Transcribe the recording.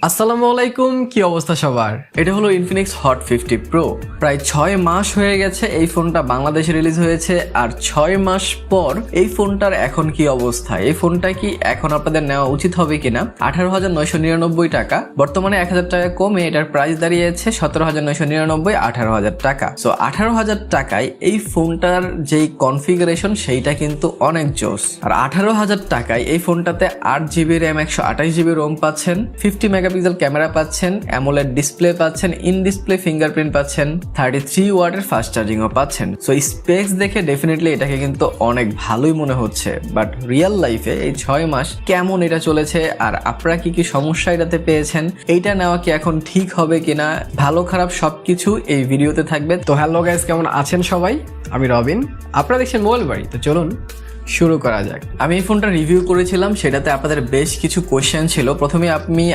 আসসালামু আলাইকুম, কি অবস্থা সবার? এটা হলো ইনফিনিক্স হট 50 প্রো। প্রায় 6 মাস হয়ে গেছে এই ফোনটা বাংলাদেশে রিলিজ হয়েছে, আর 6 মাস পর এই ফোনটার এখন কি অবস্থা? এই ফোনটা কি এখন আপনাদের নেওয়া উচিত হবে কিনা? 18,999 টাকা, বর্তমানে 1,000 টাকা কমে এটার প্রাইস দাঁড়িয়েছে 17,999, 18,000 টাকা। সো 18,000 টাকায় এই ফোনটার যেই কনফিগারেশন সেইটা কিন্তু অনেক জোস। আর 18,000 টাকায় এই ফোনটাতে 8GB র্যাম, 128GB রোম পাচ্ছেন, 50 মেগাপিক্সেল ক্যামেরা পাচ্ছেন, অ্যামোলেড ডিসপ্লে পাচ্ছেন, ইন ডিসপ্লে ফিঙ্গারপ্রিন্ট পাচ্ছেন, 33 ওয়াটের ফাস্ট চার্জিংও পাচ্ছেন। সো স্পেক্স দেখে ডেফিনেটলি এটাকে কিন্তু অনেক ভালোই মনে হচ্ছে, বাট রিয়েল লাইফে এই 6 মাস কেমন এটা চলেছে আর আপনারা কি কি সমস্যা এটাতে পেয়েছেন, এইটা নেওয়া কি এখন ঠিক হবে কিনা, ভালো খারাপ সবকিছু এই ভিডিওতে থাকবে। তো হ্যালো গাইস, কেমন আছেন সবাই? আমি রবিন, আপনারা দেখছেন মোবাইল বাড়ি। তো চলুন শুরু করা যাক। আমি এই ফোনটা রিভিউ করেছিলাম, সেটাতে আপনাদের বেশ কিছু কোয়েশ্চেন ছিল। প্রথমে আমি